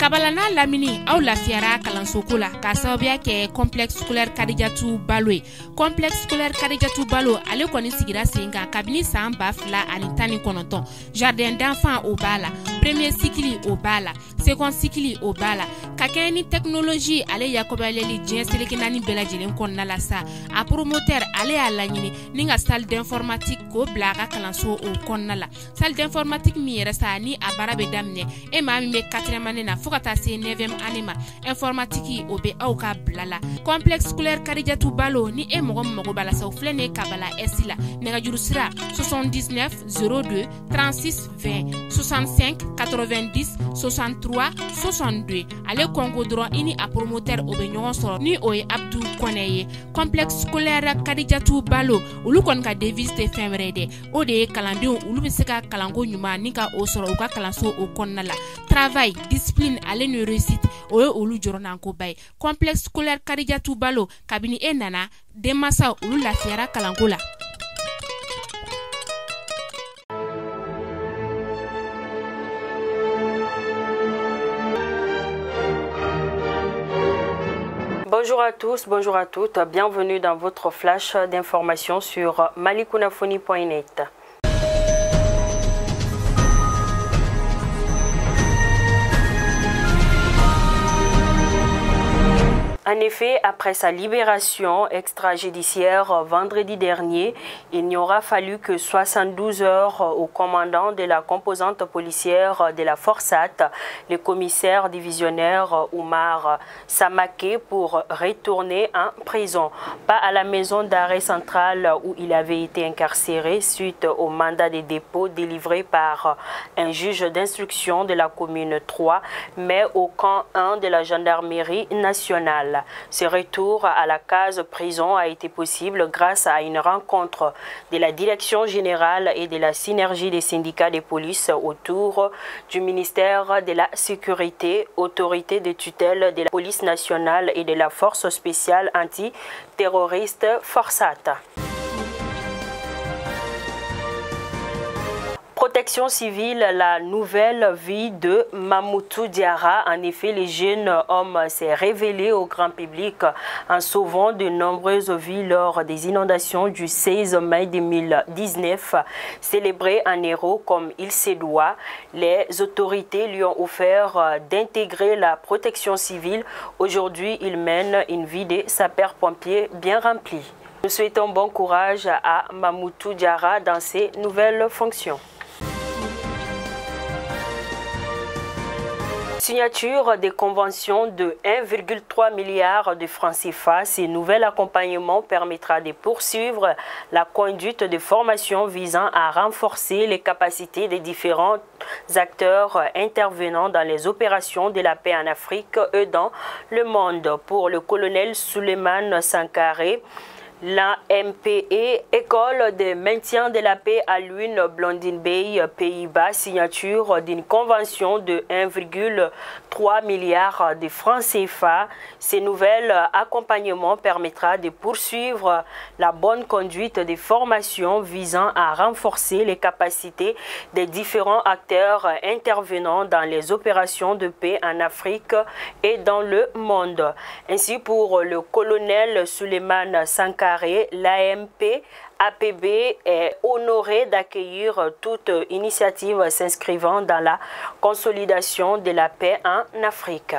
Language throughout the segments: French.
Kabalana lamini aw lafiyara kalanso la ka sababuya kɛ complexe scolaire Kadijatu Balo ye. Complexe scolaire Kadijatu Balo ale kɔni sigira sen kan kabini san 2019. Jardin d'enfants o b'a la, premier cycle o b'a la, second cycle o b'a la. Ka kɛ ni technologie ale yakubayali diɲɛ seleke naani bɛɛ lajɛlen kɔnɔna la sa. A promoteur ale y'a laɲini ni ka salle d'informatique ko bila a ka kalanso o kɔnɔna la. Salle d'informatique min yɛrɛ sa ni a baara bɛ daminɛ e maa min bɛ 4e année na fo ka taa se 9e année ma informatique o bɛ aw ka bila la. Complexe scolaire Kadijatu Balo ni e mɔgɔ mago b'a la sa o filɛ nin ye Kabala S la nɛgɛjuru sira 79 02 36 20 65 90 63 62 ale kɔnko dɔrɔn i ni a promoteur o bɛ ɲɔgɔn sɔrɔ ni o ye Abdou Kɔnɛ ye. Complexe scolaire Kadijatu Balo olu kɔni ka devise tɛ fɛn wɛrɛ dɛ o de ye kalandenw olu bɛ se ka kalanko ɲuman ni ka o sɔrɔ u ka kalanso o kɔnɔna la. Travail, discipline ale ni réussite o ye olu jɔrɔnankoba ye. Complexe scolaire Kadijatu Balo kabini e nana denmansaw olu lafiyara kalanko la. Bonjour à tous, bonjour à toutes, bienvenue dans votre flash d'information sur malikunafoni.net. En effet, après sa libération extrajudiciaire vendredi dernier, il n'y aura fallu que 72 heures au commandant de la composante policière de la Forsat, le commissaire divisionnaire Oumar Samaké, pour retourner en prison. Pas à la maison d'arrêt centrale où il avait été incarcéré suite au mandat de dépôt délivré par un juge d'instruction de la commune 3, mais au camp 1 de la gendarmerie nationale. Ce retour à la case prison a été possible grâce à une rencontre de la direction générale et de la synergie des syndicats de police autour du ministère de la Sécurité, autorité de tutelle de la police nationale et de la force spéciale antiterroriste Forsat. Protection civile, la nouvelle vie de Mamoudou Diarra. En effet, le jeune homme s'est révélé au grand public en sauvant de nombreuses vies lors des inondations du 16 mai 2019. Célébré en héros comme il se doit, les autorités lui ont offert d'intégrer la protection civile. Aujourd'hui, il mène une vie de sapeur-pompier bien remplie. Nous souhaitons bon courage à Mamoudou Diarra dans ses nouvelles fonctions. Signature des conventions de 1,3 milliard de francs CFA, ce nouvel accompagnement permettra de poursuivre la conduite de formation visant à renforcer les capacités des différents acteurs intervenant dans les opérations de la paix en Afrique et dans le monde. Pour le colonel Souleymane Sankaré, la MPE, École de maintien de la paix à l'UNE Blondine Bay, Pays-Bas, signature d'une convention de 1,3 milliard de francs CFA. Ce nouvel accompagnement permettra de poursuivre la bonne conduite des formations visant à renforcer les capacités des différents acteurs intervenant dans les opérations de paix en Afrique et dans le monde. Ainsi, pour le colonel Souleymane Sankaré, l'AMP APB est honoré d'accueillir toute initiative s'inscrivant dans la consolidation de la paix en Afrique.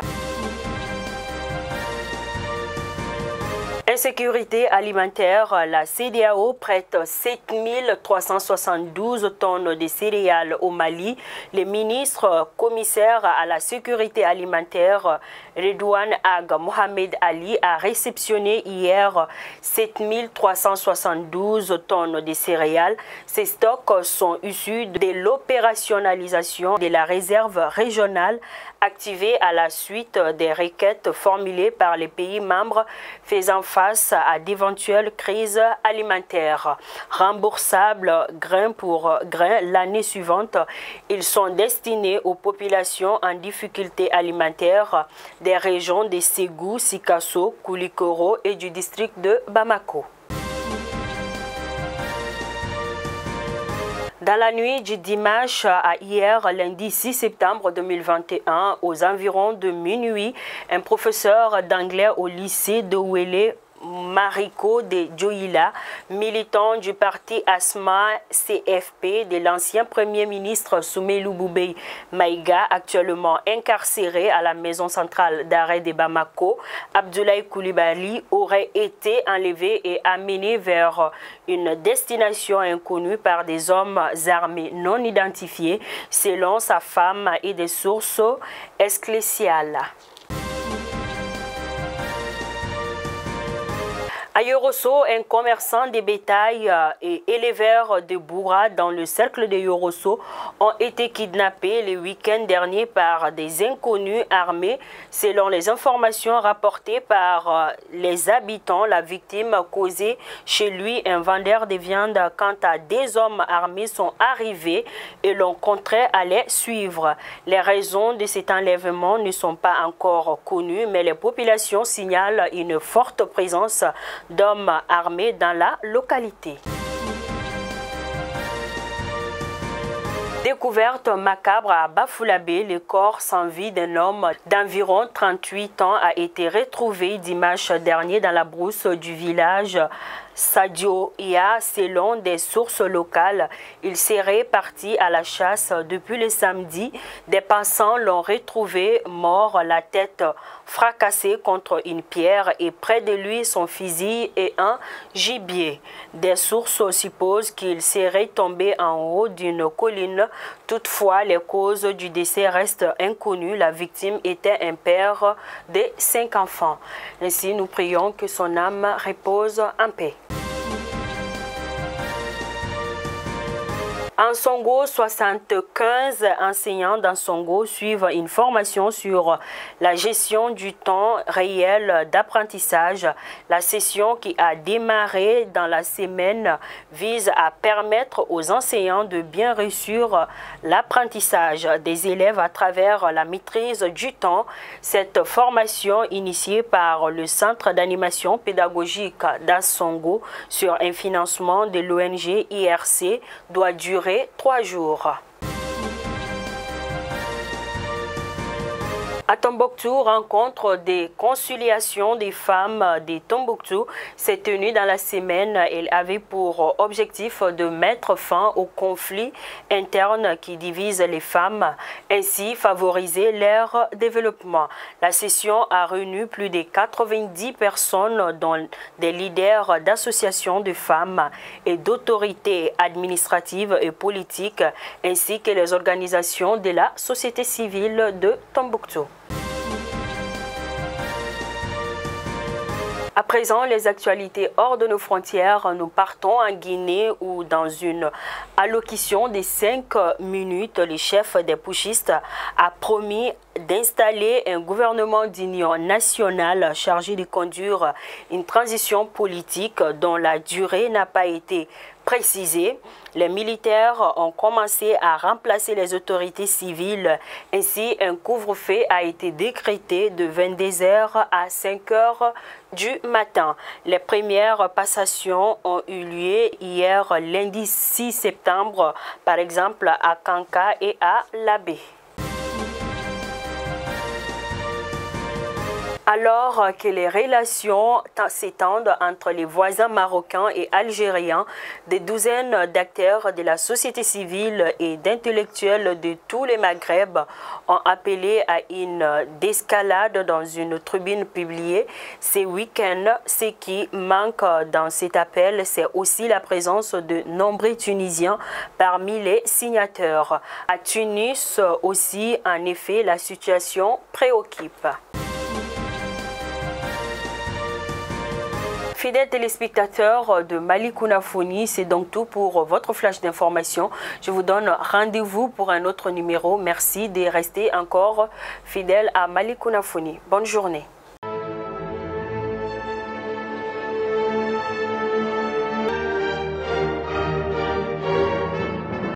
Insécurité alimentaire, la CEDEAO prête 7372 tonnes de céréales au Mali. Le ministre commissaire à la sécurité alimentaire, Redouane Ag Mohamed Ali, a réceptionné hier 7372 tonnes de céréales. Ces stocks sont issus de l'opérationnalisation de la réserve régionale activée à la suite des requêtes formulées par les pays membres faisant face à d'éventuelles crises alimentaires. Remboursables grain pour grain l'année suivante, ils sont destinés aux populations en difficulté alimentaire des régions de Ségou, Sikasso, Koulikoro et du district de Bamako. Dans la nuit du dimanche à hier, lundi 6 septembre 2021, aux environs de minuit, un professeur d'anglais au lycée de Ouélé, Mariko de Dioïla, militant du parti ASMA CFP de l'ancien premier ministre Soumeilou Boubèye Maïga, actuellement incarcéré à la maison centrale d'arrêt de Bamako, Abdoulaye Coulibaly, aurait été enlevé et amené vers une destination inconnue par des hommes armés non identifiés, selon sa femme et des sources ecclésiales. À Yorosso, un commerçant de bétail et éleveur de Boura dans le cercle de Yorosso ont été kidnappés le week-end dernier par des inconnus armés. Selon les informations rapportées par les habitants, la victime causait chez lui un vendeur de viande quant à des hommes armés sont arrivés et l'ont contraint à les suivre. Les raisons de cet enlèvement ne sont pas encore connues, mais les populations signalent une forte présence d'hommes armés dans la localité. Découverte macabre à Bafoulabé, le corps sans vie d'un homme d'environ 38 ans a été retrouvé dimanche dernier dans la brousse du village Sadioia. Selon des sources locales, il serait parti à la chasse depuis le samedi. Des passants l'ont retrouvé mort, la tête fracassée contre une pierre et près de lui son fusil et un gibier. Des sources supposent qu'il serait tombé en haut d'une colline. Toutefois, les causes du décès restent inconnues. La victime était un père de 5 enfants. Ainsi, nous prions que son âme repose en paix. En Songo, 75 enseignants dans Songo suivent une formation sur la gestion du temps réel d'apprentissage. La session qui a démarré dans la semaine vise à permettre aux enseignants de bien réussir l'apprentissage des élèves à travers la maîtrise du temps. Cette formation initiée par le Centre d'animation pédagogique d'Assongo sur un financement de l'ONG IRC doit durer 3 jours. À Tombouctou, rencontre des conciliations des femmes de Tombouctou s'est tenue dans la semaine. Elle avait pour objectif de mettre fin aux conflits internes qui divisent les femmes, ainsi favoriser leur développement. La session a réuni plus de 90 personnes, dont des leaders d'associations de femmes et d'autorités administratives et politiques, ainsi que les organisations de la société civile de Tombouctou. À présent, les actualités hors de nos frontières. Nous partons en Guinée où, dans une allocution de 5 minutes, le chef des putschistes a promis d'installer un gouvernement d'union nationale chargé de conduire une transition politique dont la durée n'a pas été précisée. Les militaires ont commencé à remplacer les autorités civiles. Ainsi, un couvre-feu a été décrété de 22h à 5h du matin. Les premières passations ont eu lieu hier, lundi 6 septembre, par exemple à Kanka et à Labé. Alors que les relations s'étendent entre les voisins marocains et algériens, des douzaines d'acteurs de la société civile et d'intellectuels de tous les Maghreb ont appelé à une escalade dans une tribune publiée ce week-end. Ce qui manque dans cet appel, c'est aussi la présence de nombreux Tunisiens parmi les signataires. À Tunis aussi, en effet, la situation préoccupe. Fidèles téléspectateurs de Malikouna Foni, c'est donc tout pour votre flash d'information. Je vous donne rendez-vous pour un autre numéro. Merci de rester encore fidèles à Malikouna Foni. Bonne journée.